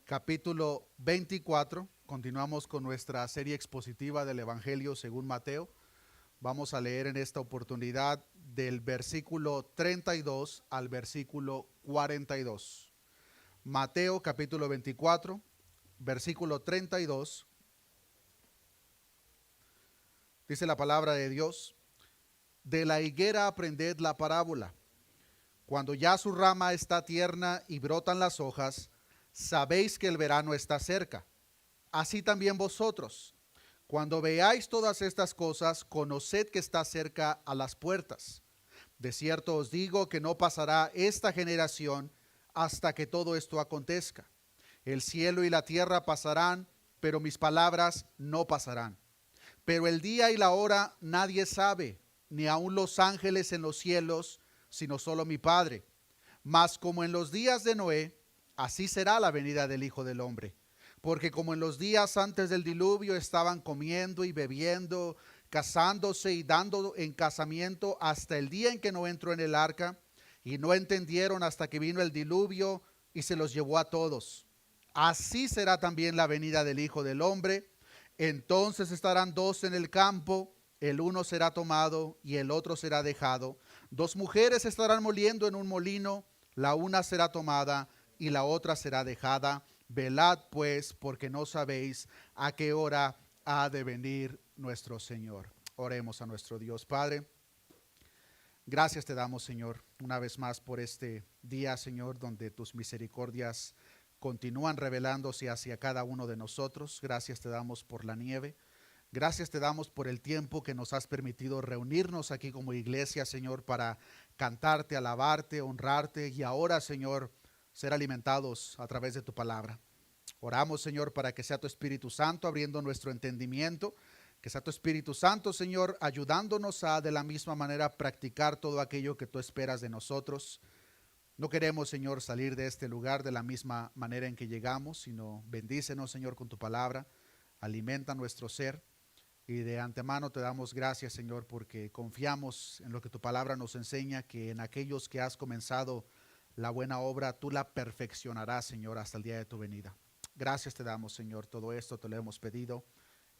capítulo 24. Continuamos con nuestra serie expositiva del Evangelio según Mateo. Vamos a leer en esta oportunidad del versículo 32 al versículo 42. Mateo capítulo 24, versículo 32. Dice la palabra de Dios: de la higuera aprended la parábola. Cuando ya su rama está tierna y brotan las hojas, sabéis que el verano está cerca. Así también vosotros, cuando veáis todas estas cosas, conoced que está cerca a las puertas. De cierto os digo que no pasará esta generación hasta que todo esto acontezca. El cielo y la tierra pasarán, pero mis palabras no pasarán. Pero el día y la hora nadie sabe, ni aun los ángeles en los cielos, sino solo mi Padre. Mas como en los días de Noé, así será la venida del Hijo del Hombre. Porque como en los días antes del diluvio estaban comiendo y bebiendo, casándose y dando en casamiento hasta el día en que Noé entró en el arca, y no entendieron hasta que vino el diluvio y se los llevó a todos. Así será también la venida del Hijo del Hombre. Entonces estarán dos en el campo, el uno será tomado y el otro será dejado. Dos mujeres estarán moliendo en un molino, la una será tomada y la otra será dejada. Velad pues, porque no sabéis a qué hora ha de venir nuestro Señor. Oremos a nuestro Dios. Padre, gracias te damos, Señor, una vez más por este día, Señor, donde tus misericordias continúan revelándose hacia cada uno de nosotros. Gracias te damos por la nieve. Gracias te damos por el tiempo que nos has permitido reunirnos aquí como iglesia, Señor, para cantarte, alabarte, honrarte y ahora, Señor, ser alimentados a través de tu palabra. Oramos, Señor, para que sea tu Espíritu Santo abriendo nuestro entendimiento, que sea tu Espíritu Santo, Señor, ayudándonos a de la misma manera practicar todo aquello que tú esperas de nosotros. No queremos, Señor, salir de este lugar de la misma manera en que llegamos, sino bendícenos, Señor, con tu palabra, alimenta nuestro ser. Y de antemano te damos gracias, Señor, porque confiamos en lo que tu palabra nos enseña, que en aquellos que has comenzado la buena obra, tú la perfeccionarás, Señor, hasta el día de tu venida. Gracias te damos, Señor, todo esto te lo hemos pedido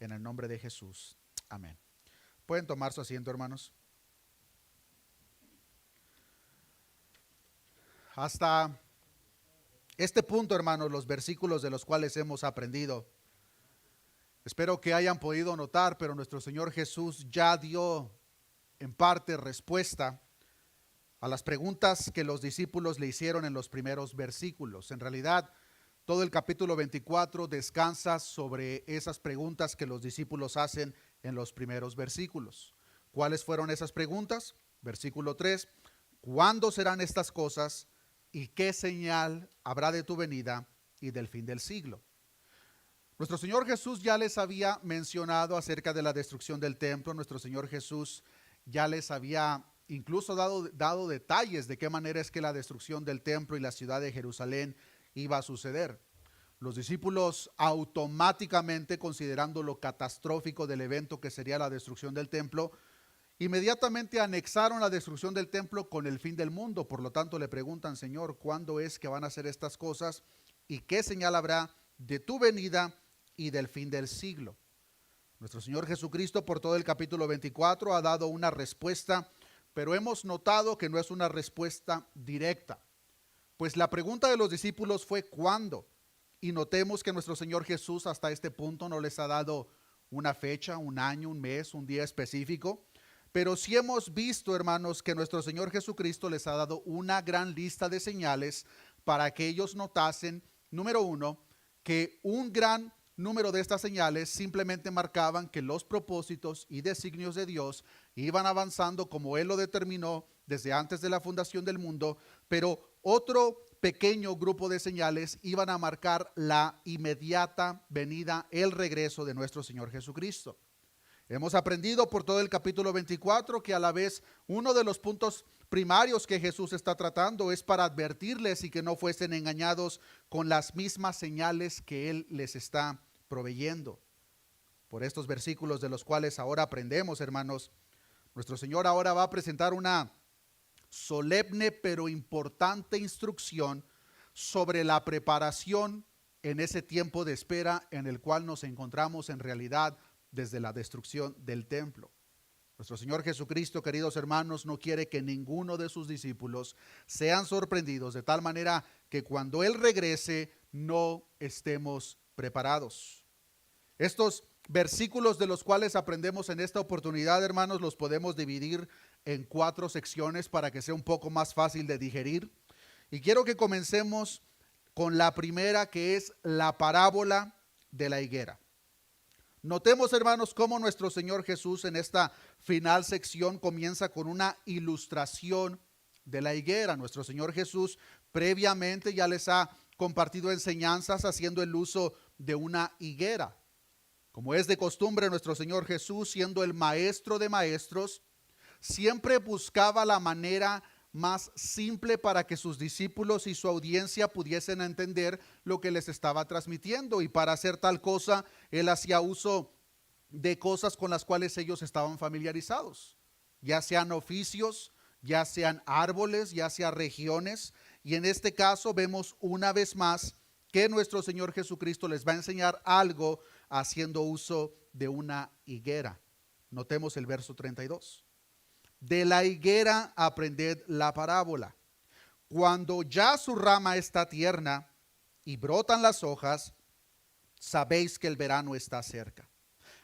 en el nombre de Jesús. Amén. ¿Pueden tomar su asiento, hermanos? Hasta este punto, hermanos, los versículos de los cuales hemos aprendido, espero que hayan podido notar, pero nuestro Señor Jesús ya dio en parte respuesta a las preguntas que los discípulos le hicieron en los primeros versículos. En realidad, todo el capítulo 24 descansa sobre esas preguntas que los discípulos hacen en los primeros versículos. ¿Cuáles fueron esas preguntas? Versículo 3, ¿cuándo serán estas cosas y qué señal habrá de tu venida y del fin del siglo? Nuestro Señor Jesús ya les había mencionado acerca de la destrucción del templo. Nuestro Señor Jesús ya les había incluso dado detalles de qué manera es que la destrucción del templo y la ciudad de Jerusalén iba a suceder. Los discípulos automáticamente, considerando lo catastrófico del evento que sería la destrucción del templo, inmediatamente anexaron la destrucción del templo con el fin del mundo. Por lo tanto le preguntan: Señor, ¿cuándo es que van a hacer estas cosas? ¿Y qué señal habrá de tu venida y del fin del siglo? Nuestro Señor Jesucristo por todo el capítulo 24 ha dado una respuesta, pero hemos notado que no es una respuesta directa. Pues la pregunta de los discípulos fue ¿cuándo? Y notemos que nuestro Señor Jesús hasta este punto no les ha dado una fecha, un año, un mes, un día específico. Pero sí hemos visto, hermanos, que nuestro Señor Jesucristo les ha dado una gran lista de señales para que ellos notasen, número uno, que un gran número de estas señales simplemente marcaban que los propósitos y designios de Dios iban avanzando como Él lo determinó desde antes de la fundación del mundo, pero otro pequeño grupo de señales iban a marcar la inmediata venida, el regreso de nuestro Señor Jesucristo. Hemos aprendido por todo el capítulo 24 que a la vez uno de los puntos primarios que Jesús está tratando es para advertirles y que no fuesen engañados con las mismas señales que Él les está proveyendo. Por estos versículos de los cuales ahora aprendemos, hermanos, nuestro Señor ahora va a presentar una solemne pero importante instrucción sobre la preparación en ese tiempo de espera en el cual nos encontramos en realidad desde la destrucción del templo. Nuestro Señor Jesucristo, queridos hermanos, no quiere que ninguno de sus discípulos sean sorprendidos de tal manera que cuando Él regrese no estemos preparados. Estos versículos de los cuales aprendemos en esta oportunidad, hermanos, los podemos dividir en 4 secciones para que sea un poco más fácil de digerir. Y quiero que comencemos con la primera, que es la parábola de la higuera. Notemos, hermanos, cómo nuestro Señor Jesús en esta final sección comienza con una ilustración de la higuera. Nuestro Señor Jesús previamente ya les ha compartido enseñanzas haciendo el uso de una higuera. Como es de costumbre, nuestro Señor Jesús, siendo el maestro de maestros, siempre buscaba la manera más simple para que sus discípulos y su audiencia pudiesen entender lo que les estaba transmitiendo. Y para hacer tal cosa, Él hacía uso de cosas con las cuales ellos estaban familiarizados, ya sean oficios, ya sean árboles, ya sean regiones. Y en este caso vemos una vez más que nuestro Señor Jesucristo les va a enseñar algo haciendo uso de una higuera. Notemos el verso 32. De la higuera aprended la parábola. Cuando ya su rama está tierna y brotan las hojas, sabéis que el verano está cerca.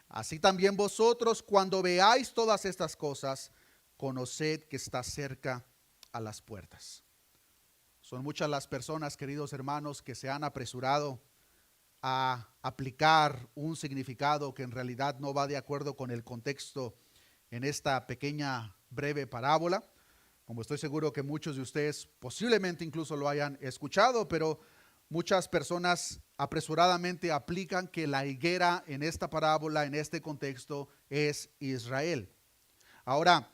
Así también vosotros, cuando veáis todas estas cosas, conoced que está cerca a las puertas. Son muchas las personas, queridos hermanos, que se han apresurado a aplicar un significado que en realidad no va de acuerdo con el contexto en esta pequeña breve parábola. Como estoy seguro que muchos de ustedes posiblemente incluso lo hayan escuchado, pero muchas personas apresuradamente aplican que la higuera en esta parábola, en este contexto, es Israel. Ahora,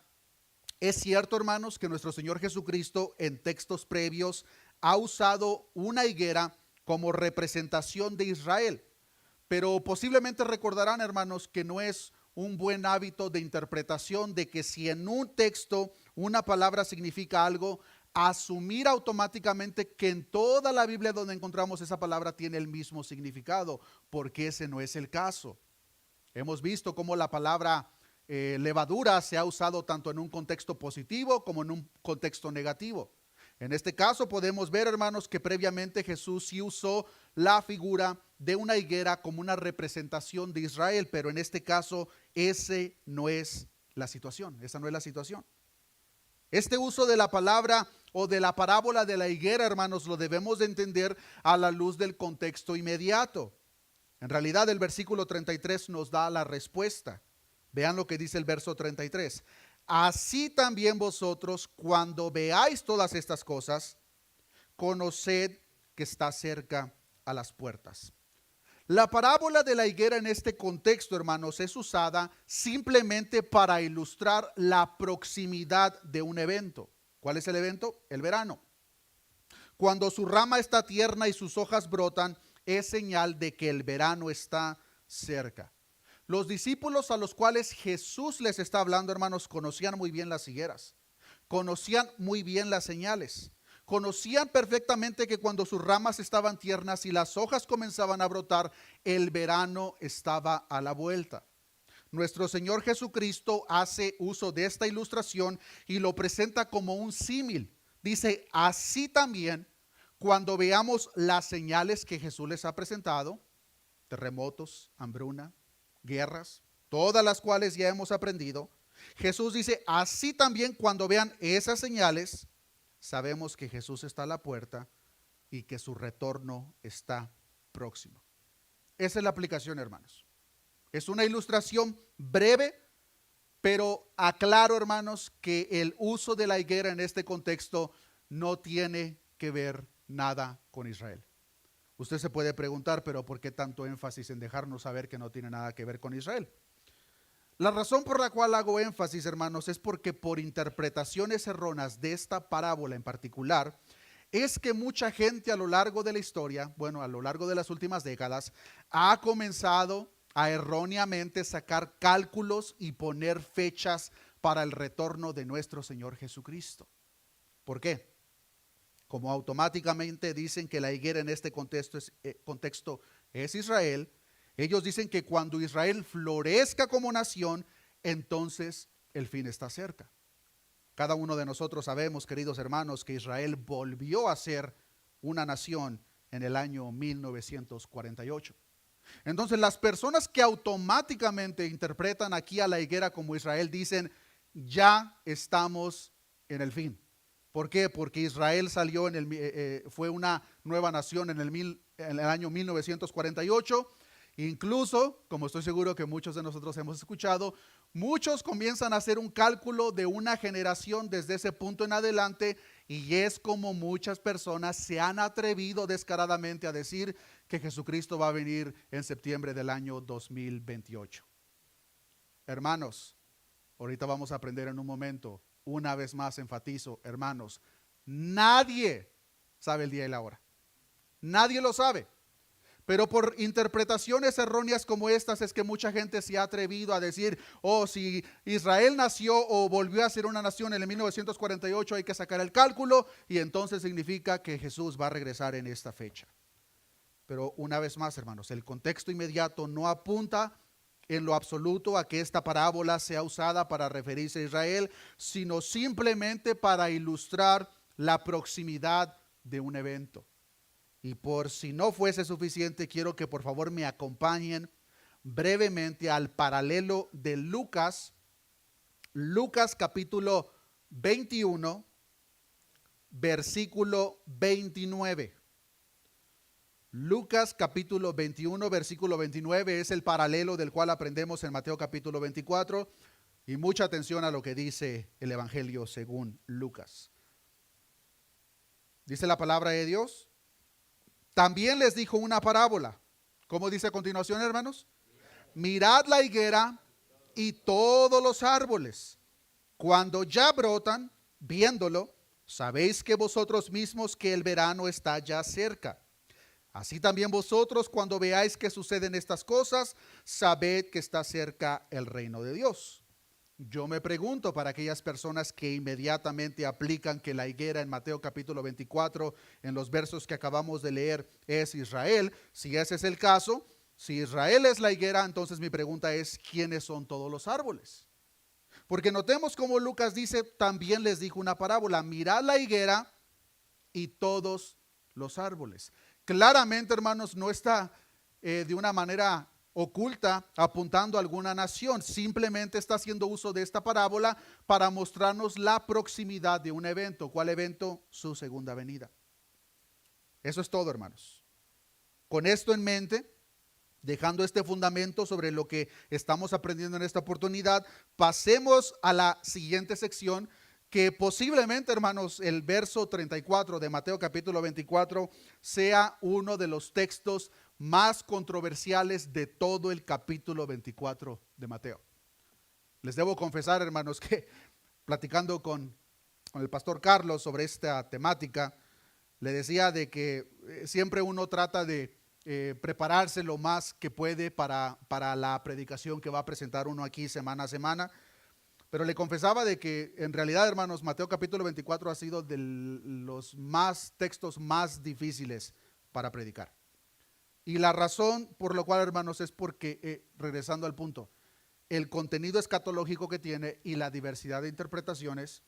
es cierto, hermanos, que nuestro Señor Jesucristo en textos previos ha usado una higuera como representación de Israel, pero posiblemente recordarán, hermanos, que no es un buen hábito de interpretación de que si en un texto una palabra significa algo, asumir automáticamente que en toda la Biblia donde encontramos esa palabra tiene el mismo significado, porque ese no es el caso. Hemos visto cómo la palabra levadura se ha usado tanto en un contexto positivo como en un contexto negativo. En este caso podemos ver, hermanos, que previamente Jesús sí usó la figura de una higuera como una representación de Israel, pero en este caso ese no es la situación, esa no es la situación. Este uso de la palabra o de la parábola de la higuera, hermanos, lo debemos de entender a la luz del contexto inmediato. En realidad el versículo 33 nos da la respuesta. Vean lo que dice el verso 33. Así también vosotros, cuando veáis todas estas cosas, conoced que está cerca a las puertas. La parábola de la higuera en este contexto, hermanos, es usada simplemente para ilustrar la proximidad de un evento. ¿Cuál es el evento? El verano. Cuando su rama está tierna y sus hojas brotan, es señal de que el verano está cerca. Los discípulos a los cuales Jesús les está hablando, hermanos, conocían muy bien las higueras, conocían muy bien las señales, conocían perfectamente que cuando sus ramas estaban tiernas y las hojas comenzaban a brotar, el verano estaba a la vuelta. Nuestro Señor Jesucristo hace uso de esta ilustración y lo presenta como un símil. Dice, así también, cuando veamos las señales que Jesús les ha presentado, terremotos, hambruna, guerras, todas las cuales ya hemos aprendido, Jesús dice, así también cuando vean esas señales, sabemos que Jesús está a la puerta y que su retorno está próximo. Esa es la aplicación, hermanos. Es una ilustración breve, pero aclaro, hermanos, que el uso de la higuera en este contexto no tiene que ver nada con Israel. Usted se puede preguntar, pero ¿por qué tanto énfasis en dejarnos saber que no tiene nada que ver con Israel? La razón por la cual hago énfasis, hermanos, es porque por interpretaciones erróneas de esta parábola en particular, es que mucha gente a lo largo de la historia, bueno, a lo largo de las últimas décadas, ha comenzado a erróneamente sacar cálculos y poner fechas para el retorno de nuestro Señor Jesucristo. ¿Por qué? como automáticamente dicen que la higuera en este contexto es Israel, ellos dicen que cuando Israel florezca como nación, entonces el fin está cerca. Cada uno de nosotros sabemos, queridos hermanos, que Israel volvió a ser una nación en el año 1948. Entonces las personas que automáticamente interpretan aquí a la higuera como Israel dicen, ya estamos en el fin. ¿Por qué? Porque Israel salió fue una nueva nación en el año 1948. Incluso, como estoy seguro que muchos de nosotros hemos escuchado, muchos comienzan a hacer un cálculo de una generación desde ese punto en adelante, y es como muchas personas se han atrevido descaradamente a decir que Jesucristo va a venir en septiembre del año 2028. Hermanos, ahorita vamos a aprender en un momento, una vez más enfatizo, hermanos, nadie sabe el día y la hora. Nadie lo sabe. Pero por interpretaciones erróneas como estas es que mucha gente se ha atrevido a decir, oh, si Israel nació o volvió a ser una nación en el 1948, hay que sacar el cálculo y entonces significa que Jesús va a regresar en esta fecha. Pero una vez más, hermanos, el contexto inmediato no apunta en lo absoluto a que esta parábola sea usada para referirse a Israel, sino simplemente para ilustrar la proximidad de un evento. Y por si no fuese suficiente, quiero que por favor me acompañen brevemente al paralelo de Lucas capítulo 21, versículo 29. Lucas capítulo 21, versículo 29 es el paralelo del cual aprendemos en Mateo capítulo 24. Y mucha atención a lo que dice el Evangelio según Lucas. Dice la palabra de Dios. También les dijo una parábola. ¿Cómo dice a continuación, hermanos? Mirad la higuera y todos los árboles. Cuando ya brotan, viéndolo, sabéis que vosotros mismos que el verano está ya cerca. Así también vosotros, cuando veáis que suceden estas cosas, sabed que está cerca el reino de Dios. Yo me pregunto para aquellas personas que inmediatamente aplican que la higuera en Mateo capítulo 24, en los versos que acabamos de leer, es Israel. Si ese es el caso, si Israel es la higuera, entonces mi pregunta es, ¿quiénes son todos los árboles? Porque notemos como Lucas dice, también les dijo una parábola, mirad la higuera y todos los árboles. Claramente, hermanos, no está de una manera oculta apuntando a alguna nación, simplemente está haciendo uso de esta parábola para mostrarnos la proximidad de un evento. ¿Cuál evento? Su segunda venida. Eso es todo, hermanos. Con esto en mente, dejando este fundamento sobre lo que estamos aprendiendo en esta oportunidad, pasemos a la siguiente sección, que posiblemente, hermanos, el verso 34 de Mateo capítulo 24 sea uno de los textos más controversiales de todo el capítulo 24 de Mateo. Les debo confesar, hermanos, que platicando con el pastor Carlos sobre esta temática, le decía de que siempre uno trata de prepararse lo más que puede para la predicación que va a presentar uno aquí semana a semana. Pero le confesaba de que en realidad, hermanos, Mateo capítulo 24 ha sido de los textos más difíciles para predicar. Y la razón por la cual, hermanos, es porque, regresando al punto, el contenido escatológico que tiene y la diversidad de interpretaciones,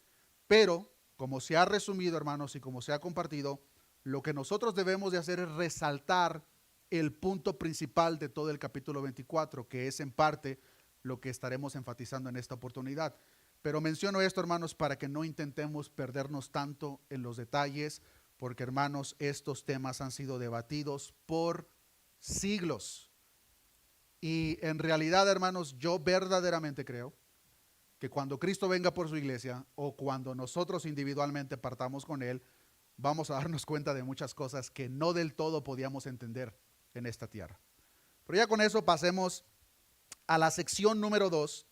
pero como se ha resumido, hermanos, y como se ha compartido, lo que nosotros debemos de hacer es resaltar el punto principal de todo el capítulo 24, que es en parte lo que estaremos enfatizando en esta oportunidad. Pero menciono esto, hermanos, para que no intentemos perdernos tanto en los detalles, porque, hermanos, estos temas han sido debatidos por siglos. Y en realidad, hermanos, yo verdaderamente creo que cuando Cristo venga por su iglesia o cuando nosotros individualmente partamos con Él, vamos a darnos cuenta de muchas cosas que no del todo podíamos entender en esta tierra. Pero ya con eso pasemos a la sección número 2,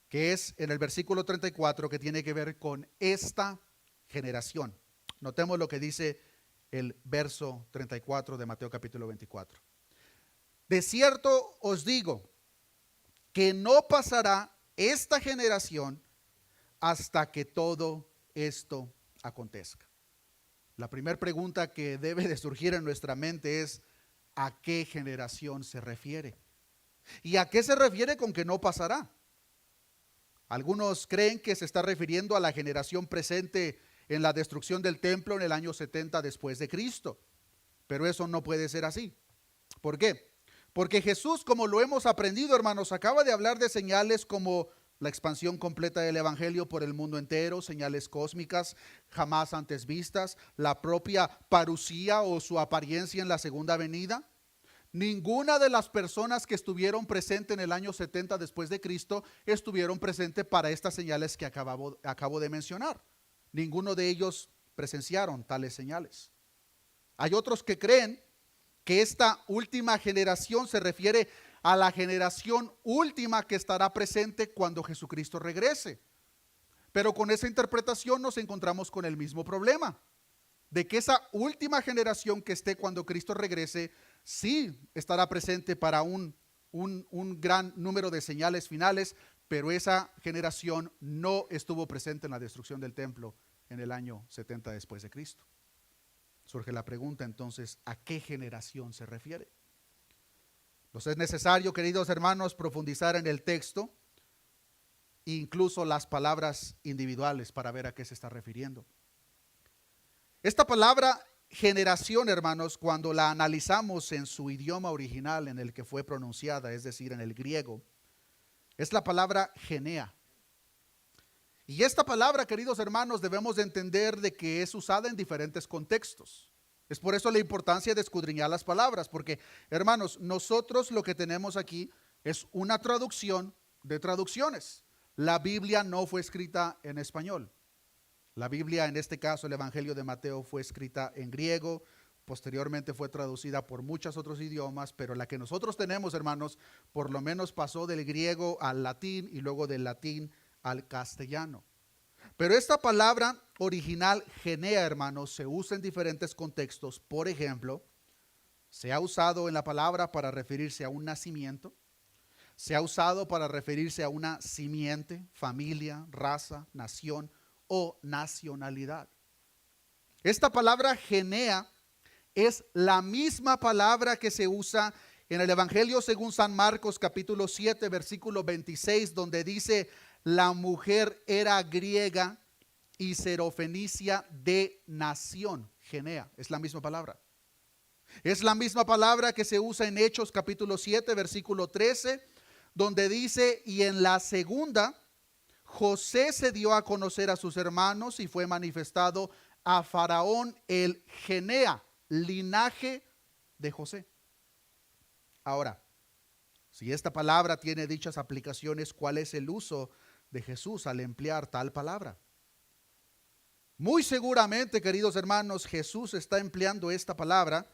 que es en el versículo 34, que tiene que ver con esta generación. Notemos lo que dice el verso 34 de Mateo capítulo 24. De cierto os digo que no pasará esta generación hasta que todo esto acontezca. La primera pregunta que debe de surgir en nuestra mente es: ¿a qué generación se refiere? ¿Y a qué se refiere con que no pasará? Algunos creen que se está refiriendo a la generación presente en la destrucción del templo en el año 70 después de Cristo. Pero eso no puede ser así. ¿Por qué? Porque Jesús, como lo hemos aprendido, hermanos, acaba de hablar de señales como la expansión completa del evangelio por el mundo entero, señales cósmicas jamás antes vistas, la propia parusía o su apariencia en la segunda venida. Ninguna de las personas que estuvieron presentes en el año 70 después de Cristo estuvieron presentes para estas señales que acabo de mencionar. Ninguno de ellos presenciaron tales señales. Hay otros que creen que esta última generación se refiere a la generación última que estará presente cuando Jesucristo regrese. Pero con esa interpretación nos encontramos con el mismo problema, de que esa última generación que esté cuando Cristo regrese, sí estará presente para un gran número de señales finales, pero esa generación no estuvo presente en la destrucción del templo en el año 70 después de Cristo. Surge la pregunta entonces: ¿a qué generación se refiere? Pues es necesario, queridos hermanos, profundizar en el texto, incluso las palabras individuales, para ver a qué se está refiriendo. Esta palabra generación, hermanos, cuando la analizamos en su idioma original en el que fue pronunciada, es decir, en el griego, es la palabra genea. Y esta palabra, queridos hermanos, debemos de entender de que es usada en diferentes contextos. Es por eso la importancia de escudriñar las palabras, porque, hermanos, nosotros lo que tenemos aquí es una traducción de traducciones. La Biblia no fue escrita en español. La Biblia, en este caso el Evangelio de Mateo, fue escrita en griego, posteriormente fue traducida por muchos otros idiomas, pero la que nosotros tenemos, hermanos, por lo menos pasó del griego al latín y luego del latín al castellano. Pero esta palabra original, genea, hermanos, se usa en diferentes contextos. Por ejemplo, se ha usado en la palabra para referirse a un nacimiento, se ha usado para referirse a una simiente, familia, raza, nación o nacionalidad. Esta palabra genea es la misma palabra que se usa en el Evangelio según San Marcos capítulo 7 versículo 26, donde dice: la mujer era griega y sirofenicia de nación. Genea, es la misma palabra. Es la misma palabra que se usa en Hechos capítulo 7 versículo 13, donde dice: y en la segunda, José se dio a conocer a sus hermanos y fue manifestado a Faraón el genea, linaje de José. Ahora, si esta palabra tiene dichas aplicaciones, ¿cuál es el uso de Jesús al emplear tal palabra? Muy seguramente, queridos hermanos, Jesús está empleando esta palabra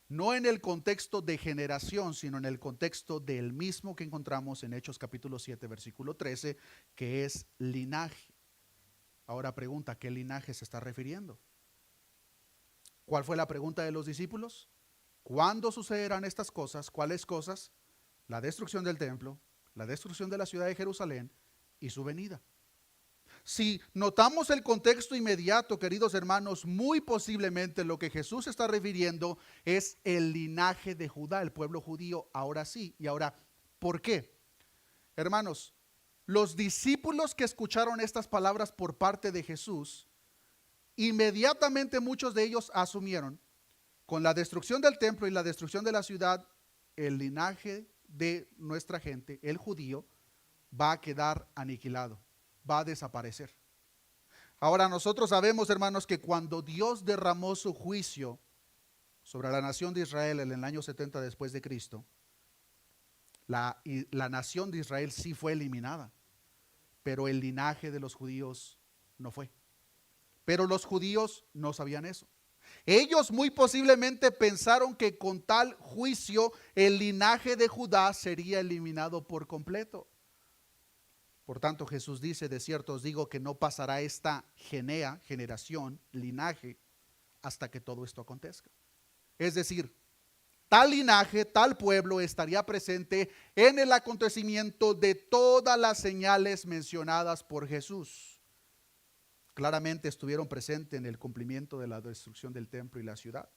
no en el contexto de generación, sino en el contexto del mismo que encontramos en Hechos capítulo 7 versículo 13, que es linaje. Ahora pregunta: ¿qué linaje se está refiriendo? ¿Cuál fue la pregunta de los discípulos? ¿Cuándo sucederán estas cosas? ¿Cuáles cosas? La destrucción del templo, la destrucción de la ciudad de Jerusalén y su venida. Si notamos el contexto inmediato, queridos hermanos, muy posiblemente lo que Jesús está refiriendo es el linaje de Judá, el pueblo judío, ahora sí. Y ahora, ¿por qué? Hermanos, los discípulos que escucharon estas palabras por parte de Jesús, inmediatamente muchos de ellos asumieron: con la destrucción del templo y la destrucción de la ciudad, el linaje de nuestra gente, el judío, va a quedar aniquilado, va a desaparecer. Ahora nosotros sabemos, hermanos, que cuando Dios derramó su juicio sobre la nación de Israel en el año 70 después de Cristo, la nación de Israel sí fue eliminada, pero el linaje de los judíos no fue. Pero los judíos no sabían eso. Ellos muy posiblemente pensaron que con tal juicio el linaje de Judá sería eliminado por completo. Por tanto, Jesús dice: de cierto os digo que no pasará esta generación, linaje, hasta que todo esto acontezca. Es decir, tal linaje, tal pueblo estaría presente en el acontecimiento de todas las señales mencionadas por Jesús. claramente estuvieron presentes en el cumplimiento de la destrucción del templo y la ciudad.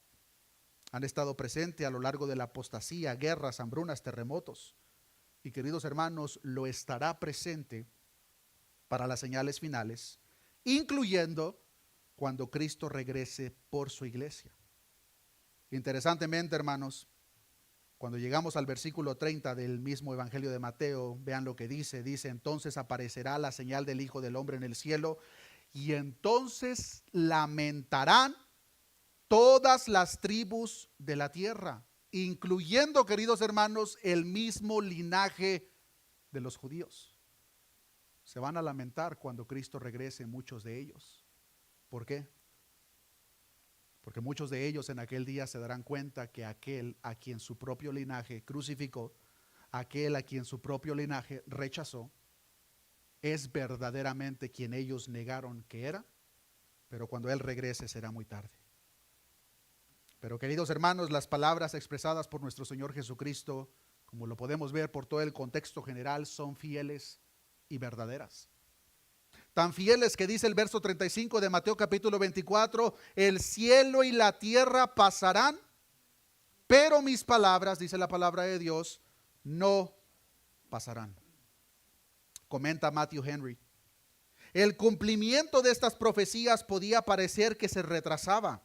Han estado presentes a lo largo de la apostasía, guerras, hambrunas, terremotos. Y queridos hermanos, lo estará presente para las señales finales, incluyendo cuando Cristo regrese por su iglesia. Interesantemente, hermanos, cuando llegamos al versículo 30 del mismo Evangelio de Mateo, vean lo que dice. Dice, entonces aparecerá la señal del Hijo del Hombre en el cielo, y entonces lamentarán todas las tribus de la tierra, incluyendo, queridos hermanos, el mismo linaje de los judíos. Se van a lamentar cuando Cristo regrese, muchos de ellos. ¿Por qué? Porque muchos de ellos en aquel día se darán cuenta que aquel a quien su propio linaje crucificó, aquel a quien su propio linaje rechazó, es verdaderamente quien ellos negaron que era, pero cuando Él regrese será muy tarde. Pero queridos hermanos, las palabras expresadas por nuestro Señor Jesucristo, como lo podemos ver por todo el contexto general, son fieles y verdaderas. Tan fieles que dice el verso 35 de Mateo capítulo 24, el cielo y la tierra pasarán, pero mis palabras, dice la palabra de Dios, no pasarán. Comenta Matthew Henry, el cumplimiento de estas profecías podía parecer que se retrasaba,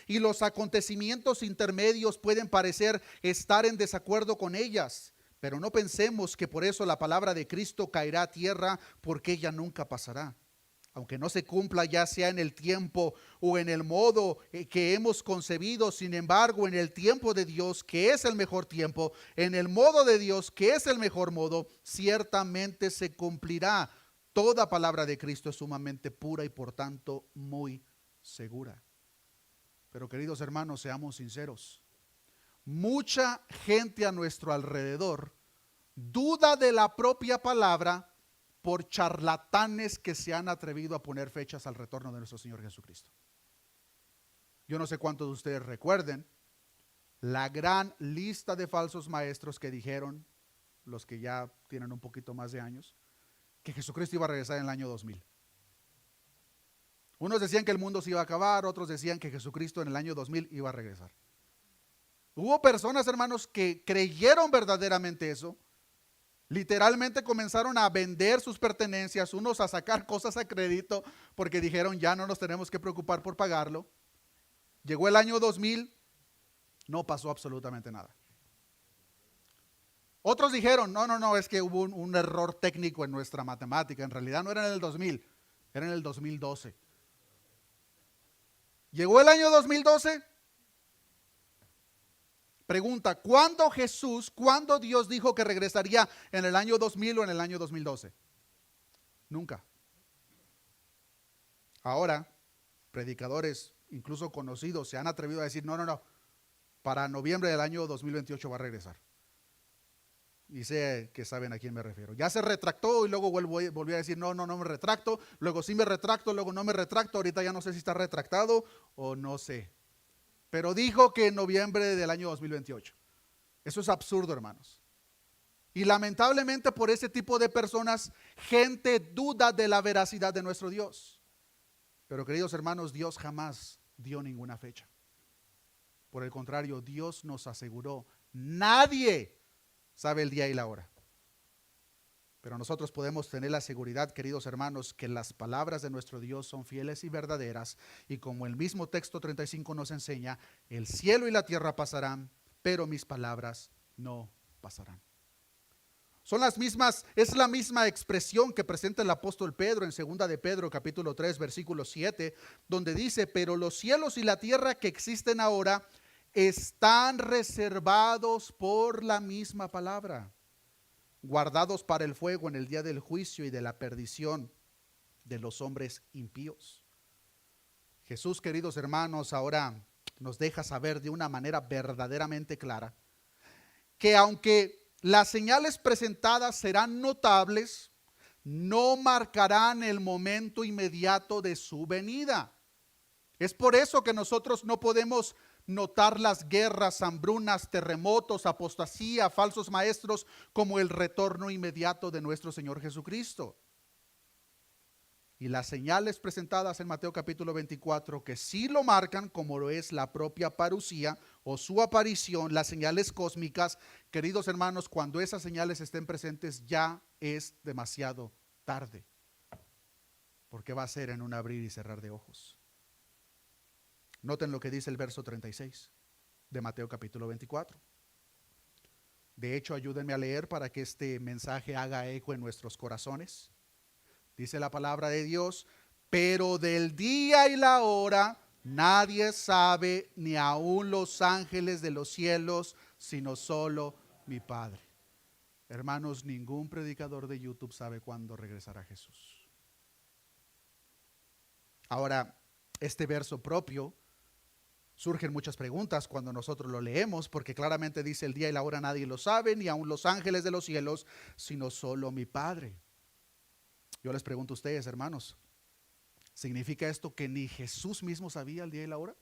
y los acontecimientos intermedios pueden parecer estar en desacuerdo con ellas. Pero no pensemos que por eso la palabra de Cristo caerá a tierra, porque ella nunca pasará. Aunque no se cumpla ya sea en el tiempo o en el modo que hemos concebido, sin embargo, en el tiempo de Dios, que es el mejor tiempo, en el modo de Dios, que es el mejor modo, ciertamente se cumplirá. Toda palabra de Cristo es sumamente pura y por tanto muy segura. Pero queridos hermanos, seamos sinceros. Mucha gente a nuestro alrededor duda de la propia palabra por charlatanes que se han atrevido a poner fechas al retorno de nuestro Señor Jesucristo. Yo no sé cuántos de ustedes recuerden la gran lista de falsos maestros que dijeron, los que ya tienen un poquito más de años, que Jesucristo iba a regresar en el año 2000. Unos decían que el mundo se iba a acabar, otros decían que Jesucristo en el año 2000 iba a regresar. Hubo personas, hermanos, que creyeron verdaderamente eso. Literalmente comenzaron a vender sus pertenencias, unos a sacar cosas a crédito, porque dijeron ya no nos tenemos que preocupar por pagarlo. Llegó el año 2000, no pasó absolutamente nada. Otros dijeron, no, es que hubo un error técnico en nuestra matemática. En realidad no era en el 2000, era en el 2012. Llegó el año 2012. Pregunta, ¿cuándo Dios dijo que regresaría en el año 2000 o en el año 2012? Nunca. Ahora, predicadores, incluso conocidos, se han atrevido a decir, no, para noviembre del año 2028 va a regresar. Y sé que saben a quién me refiero. Ya se retractó y luego volvió a decir, no me retracto, luego sí me retracto, luego no me retracto, ahorita ya no sé si está retractado o no sé. Pero dijo que en noviembre del año 2028. Eso es absurdo, hermanos. Y lamentablemente por ese tipo de personas, gente duda de la veracidad de nuestro Dios. Pero queridos hermanos, Dios jamás dio ninguna fecha. Por el contrario, Dios nos aseguró, nadie sabe el día y la hora. Pero nosotros podemos tener la seguridad, queridos hermanos, que las palabras de nuestro Dios son fieles y verdaderas. Y como el mismo texto 35 nos enseña, el cielo y la tierra pasarán, pero mis palabras no pasarán. Es la misma expresión que presenta el apóstol Pedro en 2 de Pedro capítulo 3 versículo 7, donde dice, pero los cielos y la tierra que existen ahora están reservados por la misma palabra, guardados para el fuego en el día del juicio y de la perdición de los hombres impíos. Jesús, queridos hermanos, ahora nos deja saber de una manera verdaderamente clara que aunque las señales presentadas serán notables, no marcarán el momento inmediato de su venida. Es por eso que nosotros no podemos notar las guerras, hambrunas, terremotos, apostasía, falsos maestros como el retorno inmediato de nuestro Señor Jesucristo. y las señales presentadas en Mateo capítulo 24, que sí lo marcan, como lo es la propia parucía o su aparición, las señales cósmicas, queridos hermanos, cuando esas señales estén presentes ya es demasiado tarde, porque va a ser en un abrir y cerrar de ojos. Noten lo que dice el verso 36 de Mateo capítulo 24. De hecho, ayúdenme a leer para que este mensaje haga eco en nuestros corazones. Dice la palabra de Dios: pero del día y la hora nadie sabe, ni aun los ángeles de los cielos, sino solo mi Padre. Hermanos, ningún predicador de YouTube sabe cuándo regresará Jesús. Ahora, este verso propio, surgen muchas preguntas cuando nosotros lo leemos, porque claramente dice: el día y la hora nadie lo sabe, ni aun los ángeles de los cielos, sino solo mi Padre. Yo les pregunto a ustedes, hermanos, ¿significa esto que ni Jesús mismo sabía el día y la hora?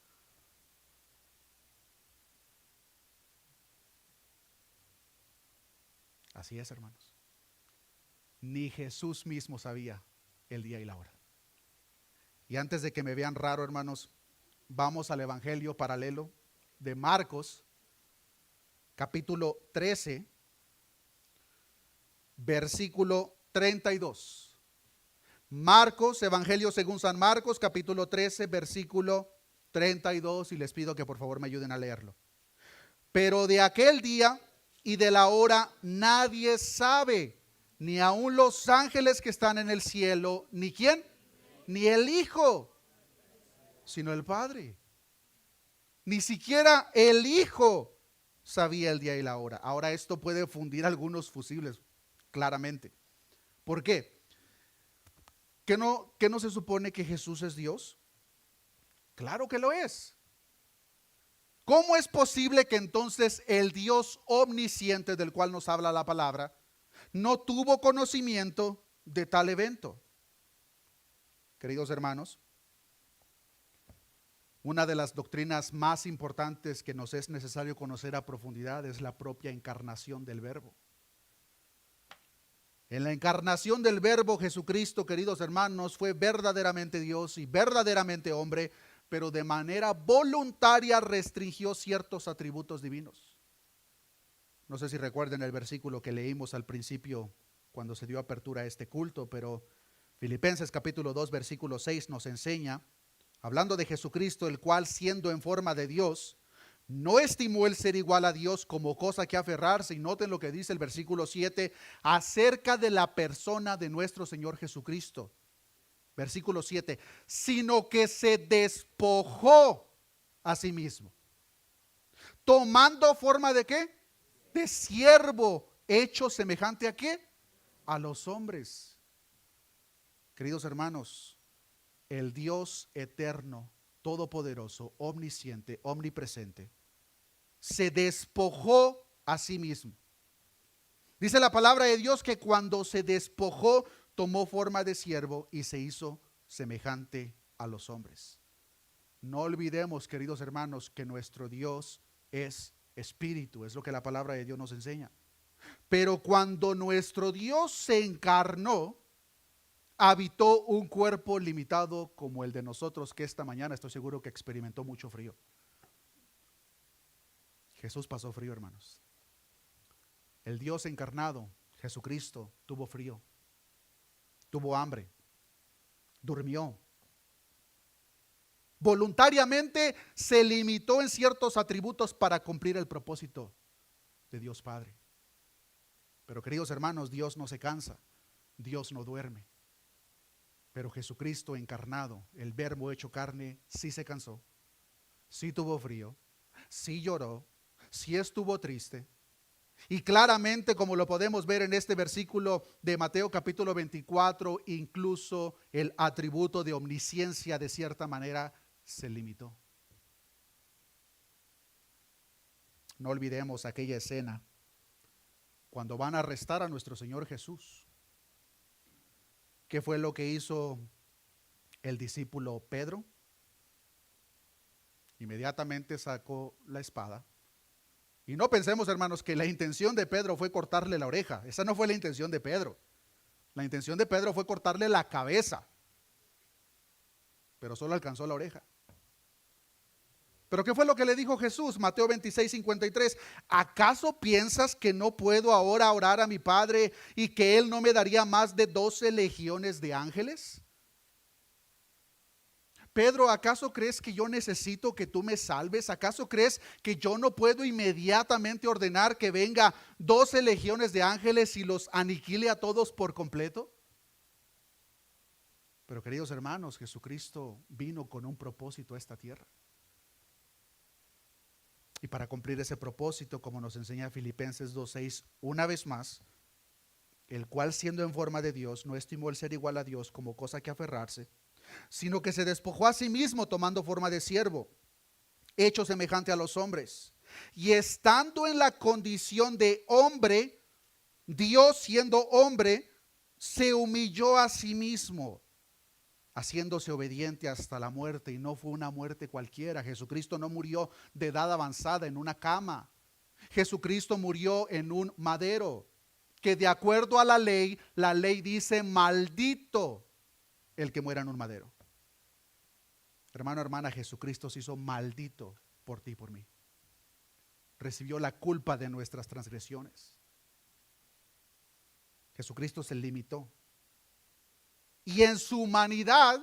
Así es, hermanos. Ni Jesús mismo sabía el día y la hora. Y antes de que me vean raro, hermanos, vamos al Evangelio paralelo de Marcos, capítulo 13, versículo 32. Marcos, Evangelio según San Marcos, capítulo 13, versículo 32, y les pido que por favor me ayuden a leerlo. Pero de aquel día y de la hora nadie sabe, ni aun los ángeles que están en el cielo, ni quién, ni el Hijo, sino el Padre. Ni siquiera el Hijo sabía el día y la hora. Ahora, esto puede fundir algunos fusibles, claramente. ¿Por qué? ¿Que no se supone que Jesús es Dios? Claro que lo es. ¿Cómo es posible que entonces el Dios omnisciente del cual nos habla la palabra no tuvo conocimiento de tal evento? Queridos hermanos, una de las doctrinas más importantes que nos es necesario conocer a profundidad es la propia encarnación del Verbo. En la encarnación del Verbo, Jesucristo, queridos hermanos, fue verdaderamente Dios y verdaderamente hombre, pero de manera voluntaria restringió ciertos atributos divinos. No sé si recuerden el versículo que leímos al principio cuando se dio apertura a este culto, pero Filipenses capítulo 2, versículo 6 nos enseña, hablando de Jesucristo, el cual siendo en forma de Dios, no estimó el ser igual a Dios como cosa que aferrarse. Y noten lo que dice el versículo 7 acerca de la persona de nuestro Señor Jesucristo. Versículo 7, sino que se despojó a sí mismo, tomando forma de ¿qué? De siervo, hecho semejante ¿a qué? A los hombres. Queridos hermanos, el Dios eterno, todopoderoso, omnisciente, omnipresente, se despojó a sí mismo. Dice la palabra de Dios que cuando se despojó, tomó forma de siervo y se hizo semejante a los hombres. No olvidemos, queridos hermanos, que nuestro Dios es espíritu, es lo que la palabra de Dios nos enseña. Pero cuando nuestro Dios se encarnó, habitó un cuerpo limitado como el de nosotros, que esta mañana estoy seguro que experimentó mucho frío. Jesús pasó frío, hermanos. El Dios encarnado, Jesucristo, tuvo frío, tuvo hambre, durmió. Voluntariamente se limitó en ciertos atributos para cumplir el propósito de Dios Padre. Pero queridos hermanos, Dios no se cansa, Dios no duerme. Pero Jesucristo encarnado, el Verbo hecho carne, sí se cansó, sí tuvo frío, sí lloró, sí estuvo triste. Y claramente, como lo podemos ver en este versículo de Mateo capítulo 24, incluso el atributo de omnisciencia de cierta manera se limitó. No olvidemos aquella escena cuando van a arrestar a nuestro Señor Jesús. ¿Qué fue lo que hizo el discípulo Pedro? Inmediatamente sacó la espada. Y no pensemos, hermanos, que la intención de Pedro fue cortarle la oreja. Esa no fue la intención de Pedro. La intención de Pedro fue cortarle la cabeza. pero solo alcanzó la oreja. ¿Pero qué fue lo que le dijo Jesús? Mateo 26:53. ¿Acaso piensas que no puedo ahora orar a mi Padre y que Él no me daría más de 12 legiones de ángeles? Pedro, ¿acaso crees que yo necesito que tú me salves? ¿Acaso crees que yo no puedo inmediatamente ordenar que venga 12 legiones de ángeles y los aniquile a todos por completo? Pero queridos hermanos, Jesucristo vino con un propósito a esta tierra. Y para cumplir ese propósito, como nos enseña Filipenses 2:6, una vez más, el cual siendo en forma de Dios, no estimó el ser igual a Dios como cosa que aferrarse, sino que se despojó a sí mismo tomando forma de siervo, hecho semejante a los hombres. Y estando en la condición de hombre, Dios siendo hombre, se humilló a sí mismo, haciéndose obediente hasta la muerte, y no fue una muerte cualquiera. Jesucristo no murió de edad avanzada en una cama. Jesucristo murió en un madero, que de acuerdo a la ley dice maldito el que muera en un madero. Hermano, hermana, Jesucristo se hizo maldito por ti y por mí. Recibió la culpa de nuestras transgresiones. Jesucristo se limitó. Y en su humanidad,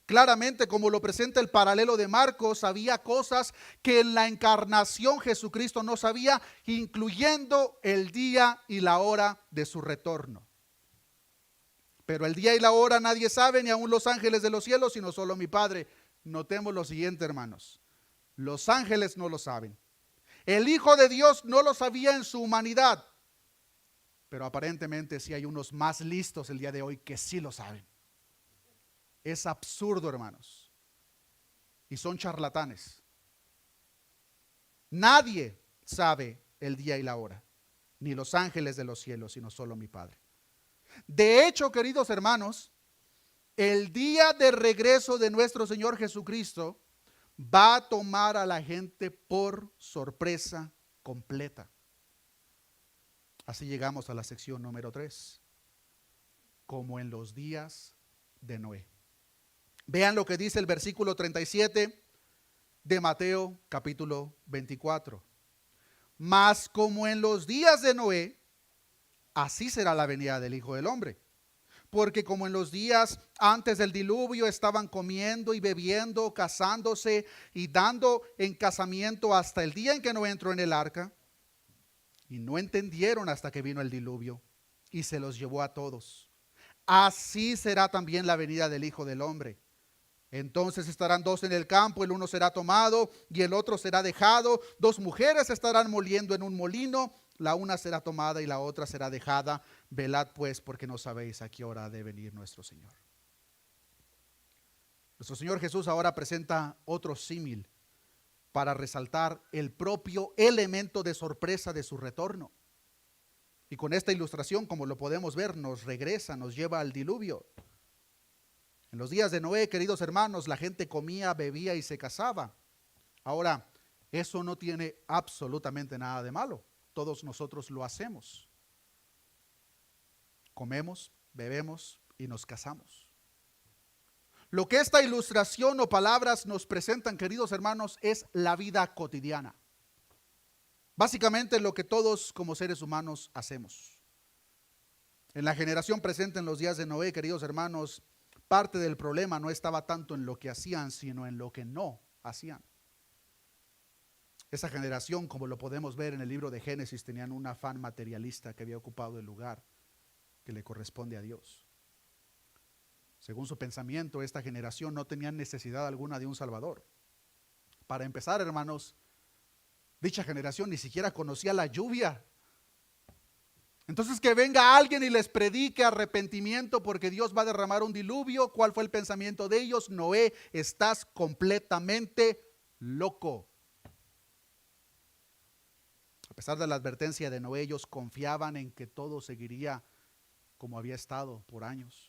claramente como lo presenta el paralelo de Marcos, había cosas que en la encarnación Jesucristo no sabía, incluyendo el día y la hora de su retorno. Pero el día y la hora nadie sabe, ni aun los ángeles de los cielos, sino solo mi Padre. Notemos lo siguiente, hermanos. Los ángeles no lo saben. El Hijo de Dios no lo sabía en su humanidad. Pero aparentemente sí hay unos más listos el día de hoy que sí lo saben. Es absurdo, hermanos. Y son charlatanes. Nadie sabe el día y la hora, ni los ángeles de los cielos, sino solo mi Padre. De hecho, queridos hermanos, el día de regreso de nuestro Señor Jesucristo va a tomar a la gente por sorpresa completa. Así llegamos a la sección número 3, como en los días de Noé. Vean lo que dice el versículo 37 de Mateo capítulo 24. Mas como en los días de Noé, así será la venida del Hijo del Hombre. Porque como en los días antes del diluvio estaban comiendo y bebiendo, casándose y dando en casamiento hasta el día en que Noé entró en el arca, y no entendieron hasta que vino el diluvio y se los llevó a todos. Así será también la venida del Hijo del Hombre. Entonces estarán dos en el campo, el uno será tomado y el otro será dejado. Dos mujeres estarán moliendo en un molino, la una será tomada y la otra será dejada. Velad pues, porque no sabéis a qué hora ha de venir nuestro Señor. Nuestro Señor Jesús ahora presenta otro símil para resaltar el propio elemento de sorpresa de su retorno. Y con esta ilustración, como lo podemos ver, nos regresa, nos lleva al diluvio. En los días de Noé, queridos hermanos, la gente comía, bebía y se casaba. Ahora, eso no tiene absolutamente nada de malo. Todos nosotros lo hacemos. Comemos, bebemos y nos casamos. Lo que esta ilustración o palabras nos presentan, queridos hermanos, es la vida cotidiana. Básicamente lo que todos como seres humanos hacemos. En la generación presente en los días de Noé, queridos hermanos, parte del problema no estaba tanto en lo que hacían, sino en lo que no hacían. Esa generación, como lo podemos ver en el libro de Génesis, tenían un afán materialista que había ocupado el lugar que le corresponde a Dios. Según su pensamiento, esta generación no tenía necesidad alguna de un Salvador. Para empezar, hermanos, dicha generación ni siquiera conocía la lluvia. Entonces, que venga alguien y les predique arrepentimiento porque Dios va a derramar un diluvio. ¿Cuál fue el pensamiento de ellos? Noé, estás completamente loco. A pesar de la advertencia de Noé, ellos confiaban en que todo seguiría como había estado por años.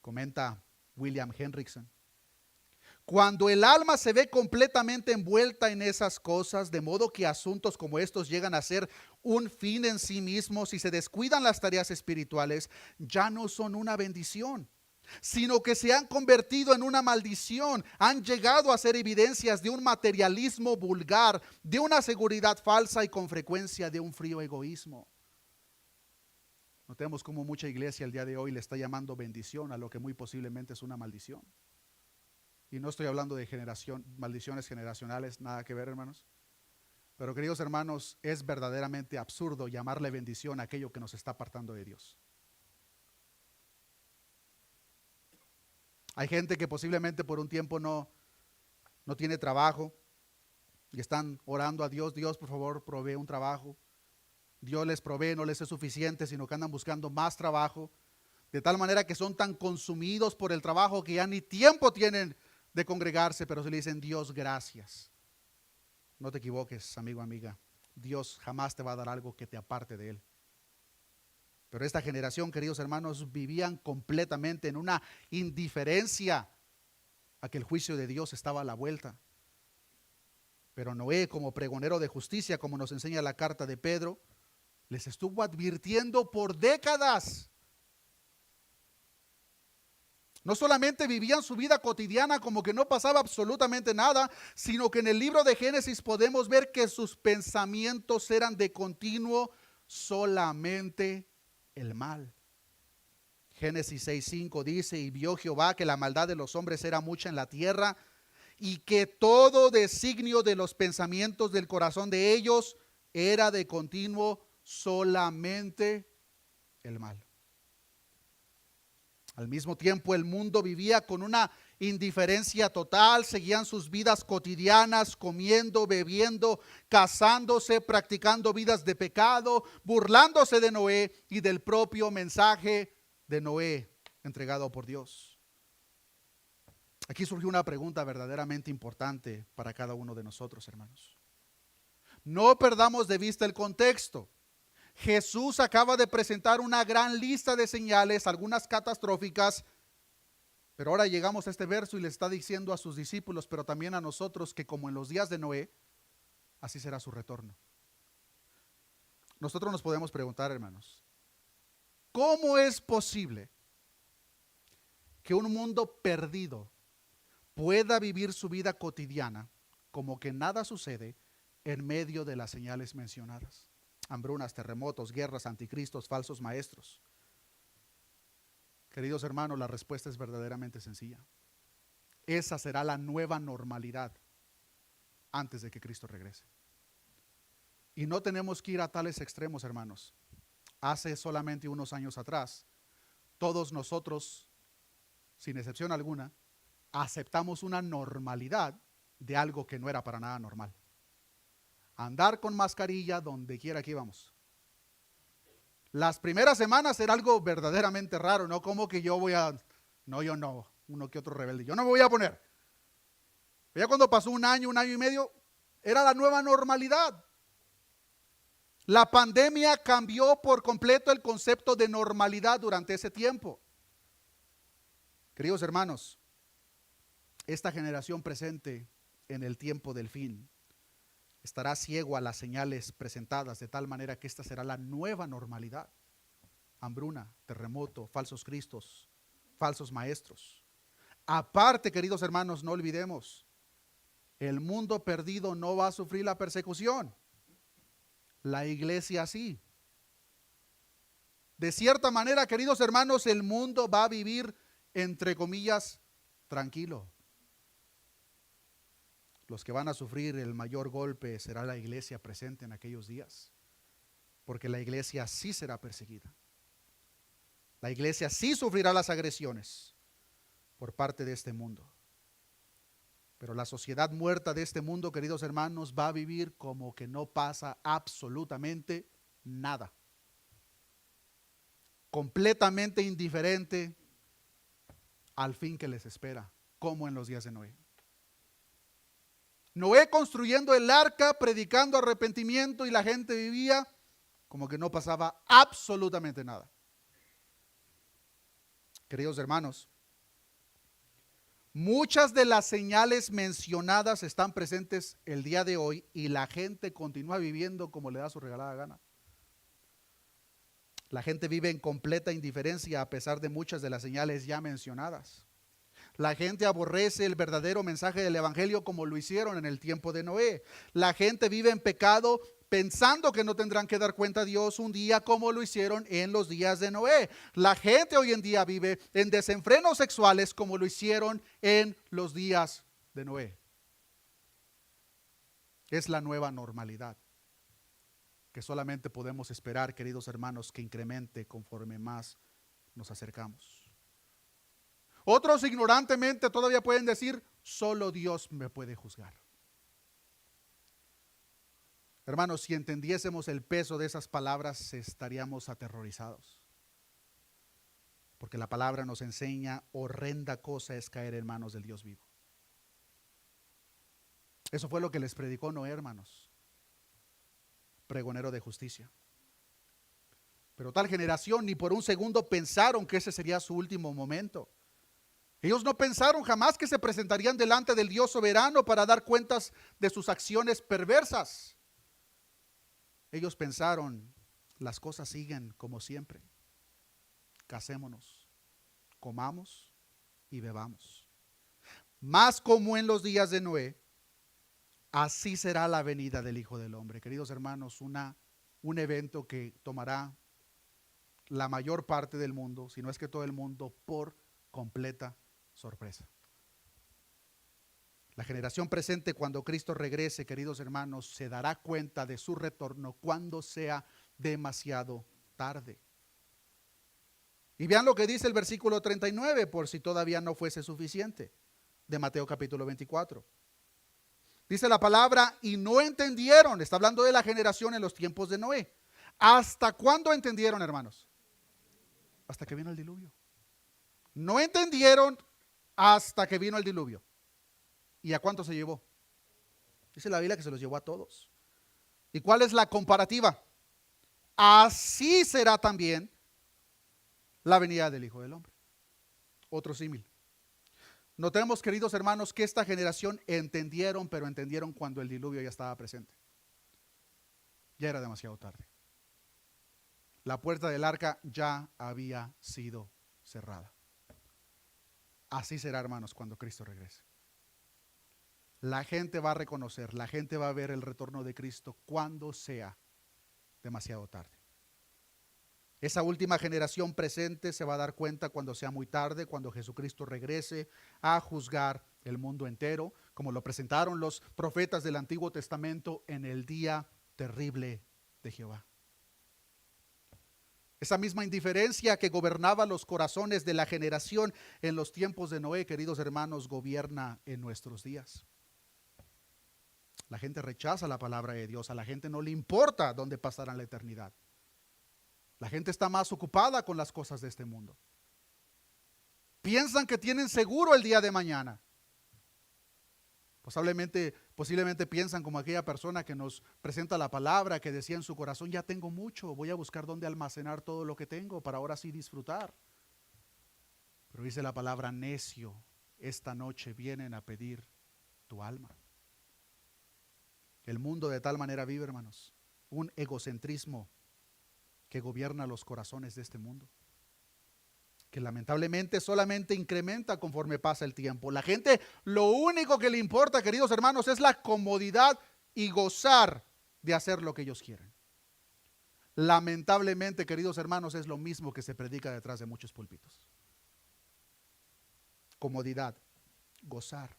Comenta William Hendrickson: cuando el alma se ve completamente envuelta en esas cosas, de modo que asuntos como estos llegan a ser un fin en sí mismos y se descuidan las tareas espirituales, ya no son una bendición. sino que se han convertido en una maldición. Han llegado a ser evidencias de un materialismo vulgar, de una seguridad falsa y con frecuencia de un frío egoísmo. Notemos cómo mucha iglesia el día de hoy le está llamando bendición a lo que muy posiblemente es una maldición. Y no estoy hablando de maldiciones generacionales, nada que ver, hermanos. Pero queridos hermanos, es verdaderamente absurdo llamarle bendición a aquello que nos está apartando de Dios. Hay gente que posiblemente por un tiempo no tiene trabajo y están orando a Dios: Dios, por favor, provee un trabajo. Dios les provee, no les es suficiente, sino que andan buscando más trabajo, de tal manera que son tan consumidos por el trabajo que ya ni tiempo tienen de congregarse, pero se le dicen: Dios, gracias. No te equivoques, amigo, amiga. Dios jamás te va a dar algo que te aparte de Él. Pero esta generación, queridos hermanos, vivían completamente en una indiferencia a que el juicio de Dios estaba a la vuelta. Pero Noé, como pregonero de justicia, como nos enseña la carta de Pedro, les estuvo advirtiendo por décadas. No solamente vivían su vida cotidiana como que no pasaba absolutamente nada, sino que en el libro de Génesis podemos ver que sus pensamientos eran de continuo solamente el mal. Génesis 6:5 dice: y vio Jehová que la maldad de los hombres era mucha en la tierra, y que todo designio de los pensamientos del corazón de ellos era de continuo solamente el mal. Al mismo tiempo, el mundo vivía con una indiferencia total, seguían sus vidas cotidianas, comiendo, bebiendo, casándose, practicando vidas de pecado, burlándose de Noé y del propio mensaje de Noé entregado por Dios. Aquí surgió una pregunta verdaderamente importante para cada uno de nosotros, hermanos. No perdamos de vista el contexto. Jesús acaba de presentar una gran lista de señales, algunas catastróficas, pero ahora llegamos a este verso y le está diciendo a sus discípulos, pero también a nosotros, que como en los días de Noé, así será su retorno. Nosotros nos podemos preguntar, hermanos, ¿cómo es posible que un mundo perdido pueda vivir su vida cotidiana como que nada sucede en medio de las señales mencionadas? Hambrunas, terremotos, guerras, anticristos, falsos maestros. Queridos hermanos, la respuesta es verdaderamente sencilla. Esa será la nueva normalidad antes de que Cristo regrese. Y no tenemos que ir a tales extremos, hermanos. Hace solamente unos años atrás, todos nosotros, sin excepción alguna, aceptamos una normalidad de algo que no era para nada normal. Andar con mascarilla donde quiera que íbamos. Las primeras semanas era algo verdaderamente raro, ¿no? Como que yo no, uno que otro rebelde, yo no me voy a poner. Ya cuando pasó un año y medio, era la nueva normalidad. La pandemia cambió por completo el concepto de normalidad durante ese tiempo. Queridos hermanos, esta generación presente en el tiempo del fin estará ciego a las señales presentadas, de tal manera que esta será la nueva normalidad. Hambruna, terremoto, falsos cristos, falsos maestros. Aparte, queridos hermanos, no olvidemos, el mundo perdido no va a sufrir la persecución. La iglesia sí. De cierta manera, queridos hermanos, el mundo va a vivir, entre comillas, tranquilo. Los que van a sufrir el mayor golpe será la iglesia presente en aquellos días, porque la iglesia sí será perseguida. La iglesia sí sufrirá las agresiones por parte de este mundo. Pero la sociedad muerta de este mundo, queridos hermanos, va a vivir como que no pasa absolutamente nada. Completamente indiferente al fin que les espera, como en los días de Noé. Noé construyendo el arca, predicando arrepentimiento, y la gente vivía como que no pasaba absolutamente nada. Queridos hermanos, muchas de las señales mencionadas están presentes el día de hoy y la gente continúa viviendo como le da su regalada gana. La gente vive en completa indiferencia a pesar de muchas de las señales ya mencionadas. La gente aborrece el verdadero mensaje del evangelio como lo hicieron en el tiempo de Noé. La gente vive en pecado pensando que no tendrán que dar cuenta a Dios un día como lo hicieron en los días de Noé. La gente hoy en día vive en desenfrenos sexuales como lo hicieron en los días de Noé. Es la nueva normalidad que solamente podemos esperar, queridos hermanos, que incremente conforme más nos acercamos. Otros ignorantemente todavía pueden decir, solo Dios me puede juzgar. Hermanos, si entendiésemos el peso de esas palabras, estaríamos aterrorizados. Porque la palabra nos enseña, horrenda cosa es caer en manos del Dios vivo. Eso fue lo que les predicó Noé, hermanos. Pregonero de justicia. Pero tal generación ni por un segundo pensaron que ese sería su último momento. Ellos no pensaron jamás que se presentarían delante del Dios soberano para dar cuentas de sus acciones perversas. Ellos pensaron, las cosas siguen como siempre. Casémonos, comamos y bebamos. Más como en los días de Noé, así será la venida del Hijo del Hombre. Queridos hermanos, un evento que tomará la mayor parte del mundo, si no es que todo el mundo, por completa sorpresa. La generación presente, cuando Cristo regrese, queridos hermanos, se dará cuenta de su retorno cuando sea demasiado tarde. Y vean lo que dice el versículo 39, por si todavía no fuese suficiente, de Mateo capítulo 24. Dice la palabra, y no entendieron, está hablando de la generación en los tiempos de Noé. ¿Hasta cuándo entendieron, hermanos? Hasta que vino el diluvio. No entendieron hasta que vino el diluvio. ¿Y a cuánto se llevó? Dice la Biblia que se los llevó a todos. ¿Y cuál es la comparativa? Así será también la venida del Hijo del Hombre. Otro símil. Notemos, queridos hermanos, que esta generación entendieron, pero entendieron cuando el diluvio ya estaba presente. Ya era demasiado tarde. La puerta del arca ya había sido cerrada. Así será, hermanos, cuando Cristo regrese. La gente va a reconocer, la gente va a ver el retorno de Cristo cuando sea demasiado tarde. Esa última generación presente se va a dar cuenta cuando sea muy tarde, cuando Jesucristo regrese a juzgar el mundo entero, como lo presentaron los profetas del Antiguo Testamento en el día terrible de Jehová. Esa misma indiferencia que gobernaba los corazones de la generación en los tiempos de Noé, queridos hermanos, gobierna en nuestros días. La gente rechaza la palabra de Dios, a la gente no le importa dónde pasarán la eternidad. La gente está más ocupada con las cosas de este mundo. Piensan que tienen seguro el día de mañana. Posiblemente piensan como aquella persona que nos presenta la palabra, que decía en su corazón, ya tengo mucho, voy a buscar dónde almacenar todo lo que tengo para ahora sí disfrutar. Pero dice la palabra, necio, esta noche vienen a pedir tu alma. El mundo de tal manera vive, hermanos, un egocentrismo que gobierna los corazones de este mundo, que lamentablemente solamente incrementa conforme pasa el tiempo. La gente, lo único que le importa, queridos hermanos, es la comodidad y gozar de hacer lo que ellos quieren. Lamentablemente, queridos hermanos, es lo mismo que se predica detrás de muchos púlpitos. Comodidad, gozar,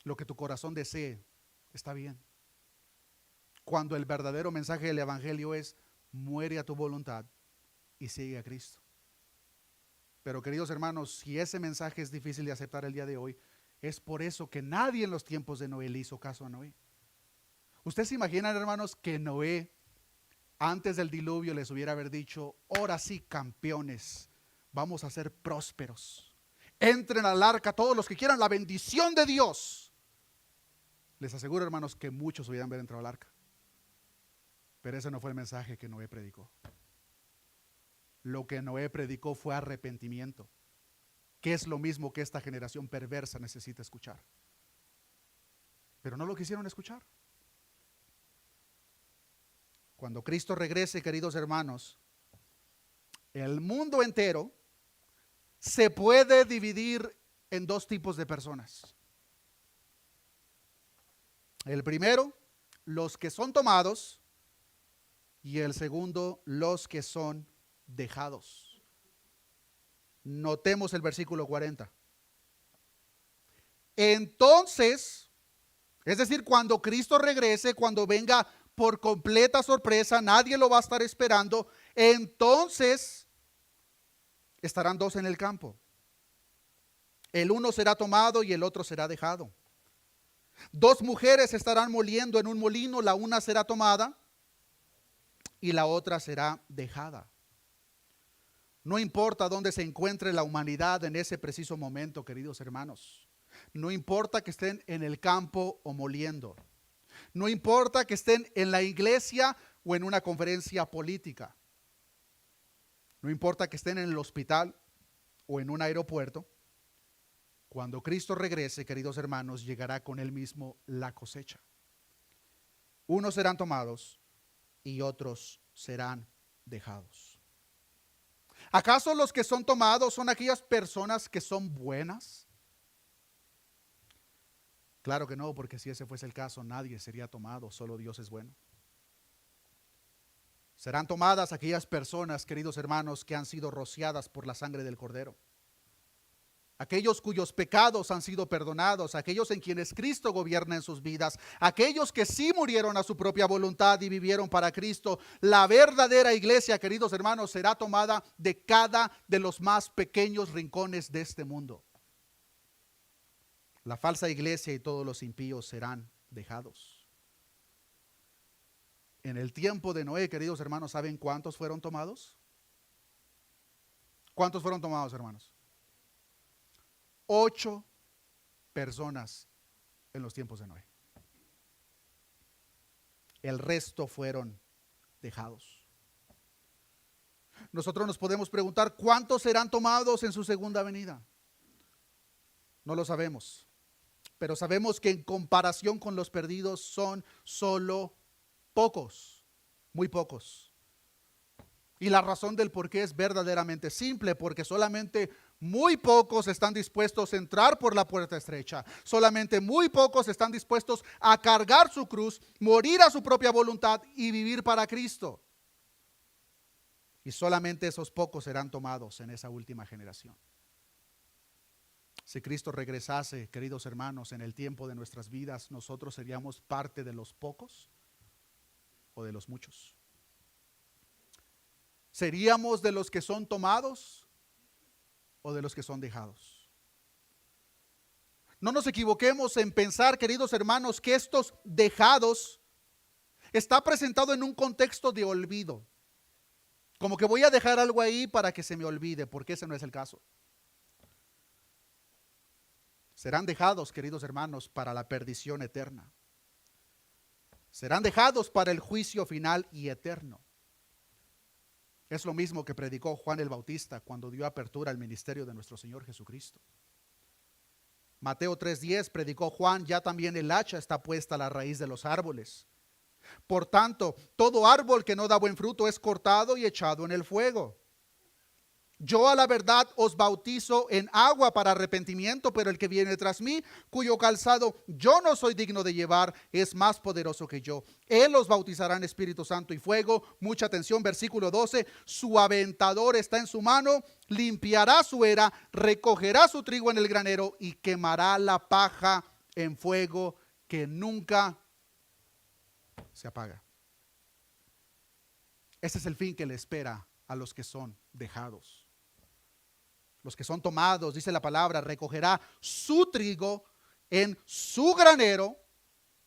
lo que tu corazón desee, está bien. Cuando el verdadero mensaje del evangelio es, muere a tu voluntad y sigue a Cristo. Pero queridos hermanos, si ese mensaje es difícil de aceptar el día de hoy, es por eso que nadie en los tiempos de Noé le hizo caso a Noé. ¿Ustedes se imaginan, hermanos, que Noé antes del diluvio les hubiera haber dicho, ahora sí, campeones, vamos a ser prósperos, entren al arca todos los que quieran la bendición de Dios? Les aseguro, hermanos, que muchos hubieran haber entrado al arca. Pero ese no fue el mensaje que Noé predicó. Lo que Noé predicó fue arrepentimiento, que es lo mismo que esta generación perversa necesita escuchar. Pero no lo quisieron escuchar. Cuando Cristo regrese, queridos hermanos, El mundo entero se puede dividir en dos tipos de personas. El primero, los que son tomados, y el segundo, los que son dejados. Notemos el versículo 40. Entonces, es decir, cuando Cristo regrese, cuando venga por completa sorpresa, nadie lo va a estar esperando, entonces estarán dos en el campo. El uno será tomado y el otro será dejado. Dos mujeres estarán moliendo en un molino, la una será tomada y la otra será dejada. No importa dónde se encuentre la humanidad en ese preciso momento, queridos hermanos. No importa que estén en el campo o moliendo. No importa que estén en la iglesia o en una conferencia política. No importa que estén en el hospital o en un aeropuerto. Cuando Cristo regrese, queridos hermanos, llegará con él mismo la cosecha. Unos serán tomados y otros serán dejados. ¿Acaso los que son tomados son aquellas personas que son buenas? Claro que no, porque si ese fuese el caso, nadie sería tomado, solo Dios es bueno. Serán tomadas aquellas personas, queridos hermanos, que han sido rociadas por la sangre del Cordero. Aquellos cuyos pecados han sido perdonados, aquellos en quienes Cristo gobierna en sus vidas, aquellos que sí murieron a su propia voluntad y vivieron para Cristo. La verdadera iglesia, queridos hermanos, será tomada de cada de los más pequeños rincones de este mundo. La falsa iglesia y todos los impíos serán dejados. En el tiempo de Noé, queridos hermanos, ¿saben cuántos fueron tomados? ¿Cuántos fueron tomados, hermanos? 8 personas en los tiempos de Noé. El resto fueron dejados. Nosotros nos podemos preguntar, ¿cuántos serán tomados en su segunda venida? No lo sabemos, pero sabemos que en comparación con los perdidos son solo pocos, muy pocos. Y la razón del por qué es verdaderamente simple, porque solamente muy pocos están dispuestos a entrar por la puerta estrecha. Solamente muy pocos están dispuestos a cargar su cruz, morir a su propia voluntad y vivir para Cristo. Y solamente esos pocos serán tomados en esa última generación. Si Cristo regresase, queridos hermanos, en el tiempo de nuestras vidas, ¿nosotros seríamos parte de los pocos o de los muchos? ¿Seríamos de los que son tomados o de los que son dejados? No nos equivoquemos en pensar, queridos hermanos, que estos dejados está presentado en un contexto de olvido. Como que voy a dejar algo ahí para que se me olvide, porque ese no es el caso. Serán dejados, queridos hermanos, para la perdición eterna. Serán dejados para el juicio final y eterno. Es lo mismo que predicó Juan el Bautista cuando dio apertura al ministerio de nuestro Señor Jesucristo. Mateo 3:10 predicó Juan, ya también el hacha está puesta a la raíz de los árboles. Por tanto, todo árbol que no da buen fruto es cortado y echado en el fuego. Yo a la verdad os bautizo en agua para arrepentimiento, pero el que viene tras mí, cuyo calzado yo no soy digno de llevar, es más poderoso que yo. Él os bautizará en Espíritu Santo y fuego. Mucha atención, versículo 12. Su aventador está en su mano, limpiará su era, recogerá su trigo en el granero y quemará la paja en fuego que nunca se apaga. Ese es el fin que le espera a los que son dejados. Los que son tomados, dice la palabra, recogerá su trigo en su granero,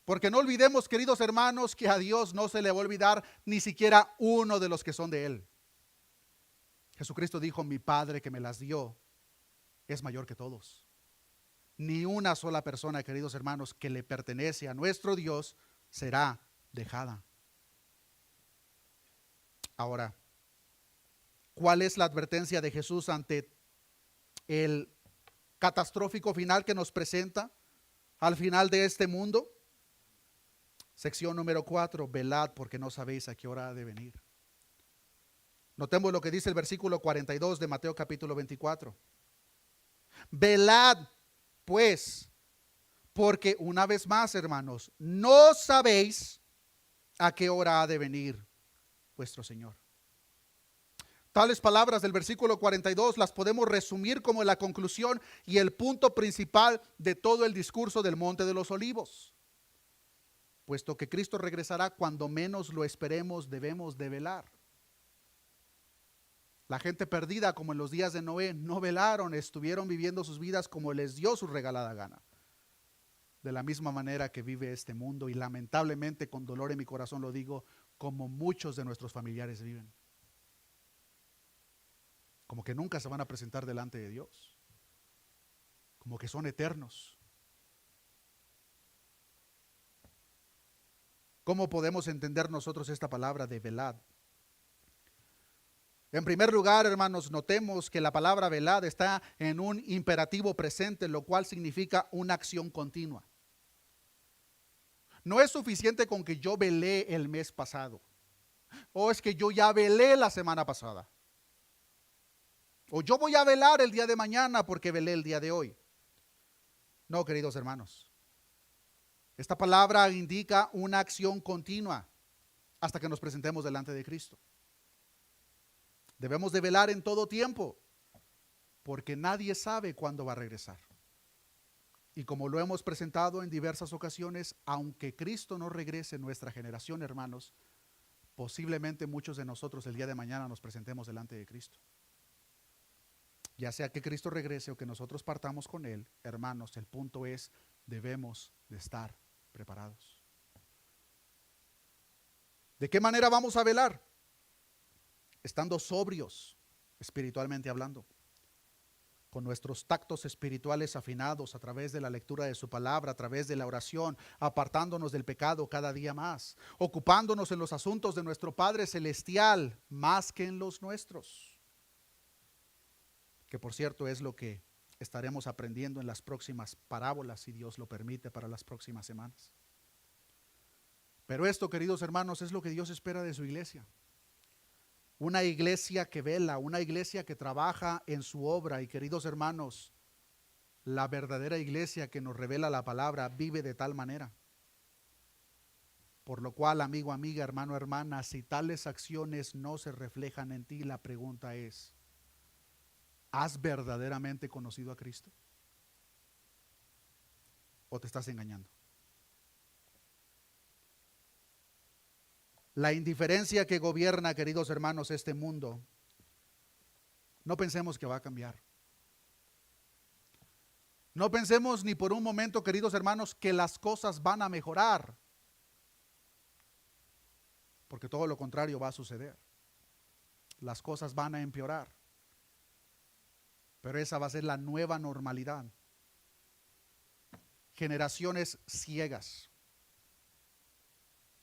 porque no olvidemos, queridos hermanos, que a Dios no se le va a olvidar ni siquiera uno de los que son de Él. Jesucristo dijo, mi Padre que me las dio es mayor que todos. Ni una sola persona, queridos hermanos, que le pertenece a nuestro Dios será dejada. Ahora, ¿cuál es la advertencia de Jesús ante el catastrófico final que nos presenta al final de este mundo? Sección número 4, velad porque no sabéis a qué hora ha de venir. Notemos lo que dice el versículo 42 de Mateo capítulo 24. Velad, pues, porque una vez más, hermanos, no sabéis a qué hora ha de venir vuestro Señor. Tales palabras del versículo 42 las podemos resumir como la conclusión y el punto principal de todo el discurso del Monte de los Olivos. Puesto que Cristo regresará cuando menos lo esperemos, debemos de velar. La gente perdida, como en los días de Noé, no velaron, estuvieron viviendo sus vidas como les dio su regalada gana. De la misma manera que vive este mundo, y lamentablemente con dolor en mi corazón lo digo, como muchos de nuestros familiares viven. Como que nunca se van a presentar delante de Dios. Como que son eternos. ¿Cómo podemos entender nosotros esta palabra de velad? En primer lugar, hermanos, notemos que la palabra velad está en un imperativo presente, lo cual significa una acción continua. No es suficiente con que yo velé el mes pasado, o es que yo ya velé la semana pasada, o yo voy a velar el día de mañana porque velé el día de hoy. No, queridos hermanos, esta palabra indica una acción continua hasta que nos presentemos delante de Cristo. Debemos de velar en todo tiempo, porque nadie sabe cuándo va a regresar. Y como lo hemos presentado en diversas ocasiones, aunque Cristo no regrese en nuestra generación, hermanos, posiblemente muchos de nosotros el día de mañana nos presentemos delante de Cristo. Ya sea que Cristo regrese o que nosotros partamos con Él, hermanos, el punto es, debemos de estar preparados. ¿De qué manera vamos a velar? Estando sobrios, espiritualmente hablando, con nuestros tactos espirituales afinados a través de la lectura de su palabra, a través de la oración, apartándonos del pecado cada día más, ocupándonos en los asuntos de nuestro Padre Celestial más que en los nuestros, que por cierto es lo que estaremos aprendiendo en las próximas parábolas, si Dios lo permite, para las próximas semanas. Pero esto, queridos hermanos, es lo que Dios espera de su iglesia. Una iglesia que vela, una iglesia que trabaja en su obra. Y queridos hermanos, la verdadera iglesia que nos revela la palabra vive de tal manera. Por lo cual, amigo, amiga, hermano, hermana, si tales acciones no se reflejan en ti, la pregunta es, ¿has verdaderamente conocido a Cristo? ¿O te estás engañando? La indiferencia que gobierna, queridos hermanos, este mundo, no pensemos que va a cambiar. No pensemos ni por un momento, queridos hermanos, que las cosas van a mejorar, porque todo lo contrario va a suceder. Las cosas van a empeorar, pero esa va a ser la nueva normalidad. Generaciones ciegas,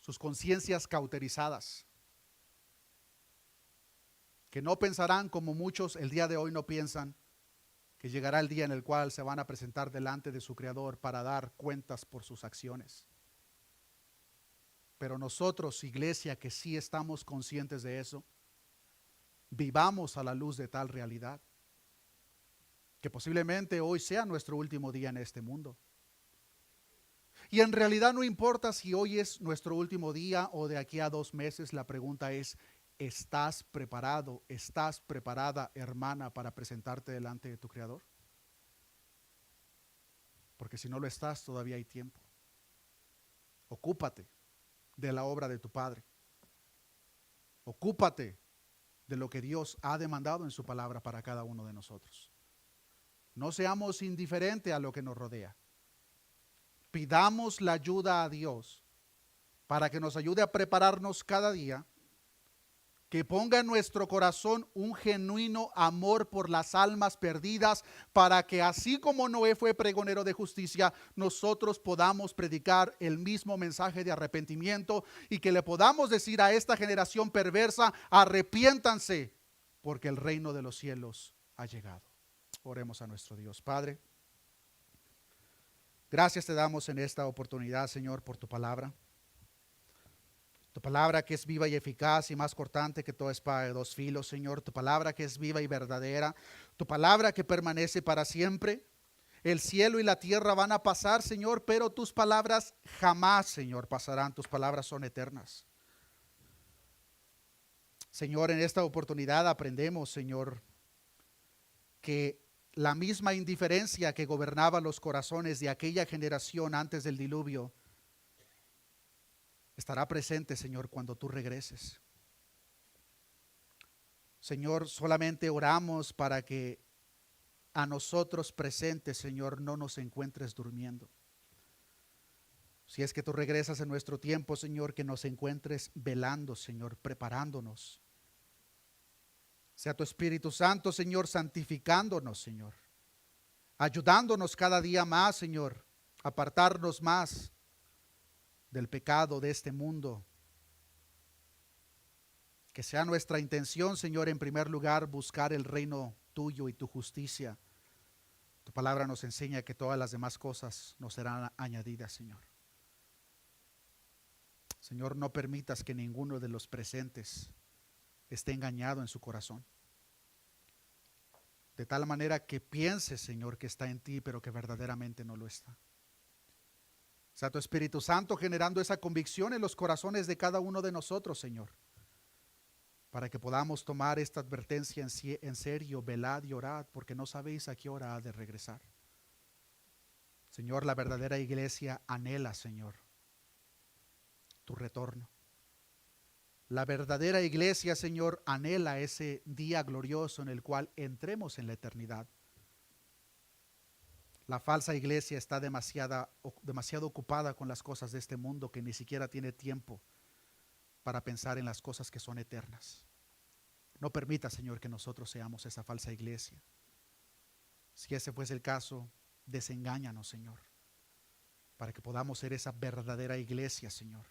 sus conciencias cauterizadas, que no pensarán como muchos el día de hoy no piensan, que llegará el día en el cual se van a presentar delante de su Creador para dar cuentas por sus acciones. Pero nosotros, iglesia, que sí estamos conscientes de eso, vivamos a la luz de tal realidad, que posiblemente hoy sea nuestro último día en este mundo. Y en realidad no importa si hoy es nuestro último día o de aquí a 2 meses, la pregunta es, ¿estás preparado, estás preparada, hermana, para presentarte delante de tu Creador? Porque si no lo estás, todavía hay tiempo. Ocúpate de la obra de tu Padre. Ocúpate de lo que Dios ha demandado en su palabra para cada uno de nosotros. No seamos indiferentes a lo que nos rodea. Pidamos la ayuda a Dios para que nos ayude a prepararnos cada día, que ponga en nuestro corazón un genuino amor por las almas perdidas, para que así como Noé fue pregonero de justicia, nosotros podamos predicar el mismo mensaje de arrepentimiento y que le podamos decir a esta generación perversa, arrepiéntanse, porque el reino de los cielos ha llegado. Oremos a nuestro Dios. Padre, gracias te damos en esta oportunidad, Señor, por tu palabra. Tu palabra que es viva y eficaz y más cortante que toda espada de dos filos, Señor. Tu palabra que es viva y verdadera. Tu palabra que permanece para siempre. El cielo y la tierra van a pasar, Señor, pero tus palabras jamás, Señor, pasarán. Tus palabras son eternas. Señor, en esta oportunidad aprendemos, Señor, que la misma indiferencia que gobernaba los corazones de aquella generación antes del diluvio estará presente, Señor, cuando tú regreses. Señor, solamente oramos para que a nosotros presentes, Señor, no nos encuentres durmiendo. Si es que tú regresas en nuestro tiempo, Señor, que nos encuentres velando, Señor, preparándonos. Sea tu Espíritu Santo, Señor, santificándonos, Señor. Ayudándonos cada día más, Señor, a apartarnos más del pecado de este mundo. Que sea nuestra intención, Señor, en primer lugar, buscar el reino tuyo y tu justicia. Tu palabra nos enseña que todas las demás cosas nos serán añadidas, Señor. Señor, no permitas que ninguno de los presentes esté engañado en su corazón. De tal manera que piense, Señor, que está en ti, pero que verdaderamente no lo está. Sea tu Espíritu Santo generando esa convicción en los corazones de cada uno de nosotros, Señor, para que podamos tomar esta advertencia en serio, velad y orad, porque no sabéis a qué hora ha de regresar. Señor, la verdadera iglesia anhela, Señor, tu retorno. La verdadera iglesia, Señor, anhela ese día glorioso en el cual entremos en la eternidad. La falsa iglesia está demasiado ocupada con las cosas de este mundo que ni siquiera tiene tiempo para pensar en las cosas que son eternas. No permita, Señor, que nosotros seamos esa falsa iglesia. Si ese fuese el caso, desengáñanos, Señor, para que podamos ser esa verdadera iglesia, Señor,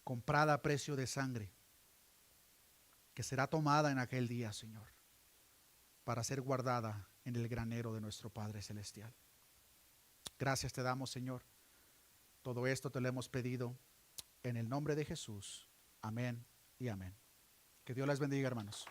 comprada a precio de sangre, que será tomada en aquel día, Señor, para ser guardada en el granero de nuestro Padre Celestial. Gracias te damos, Señor. Todo esto te lo hemos pedido en el nombre de Jesús. Amén y amén. Que Dios les bendiga, hermanos.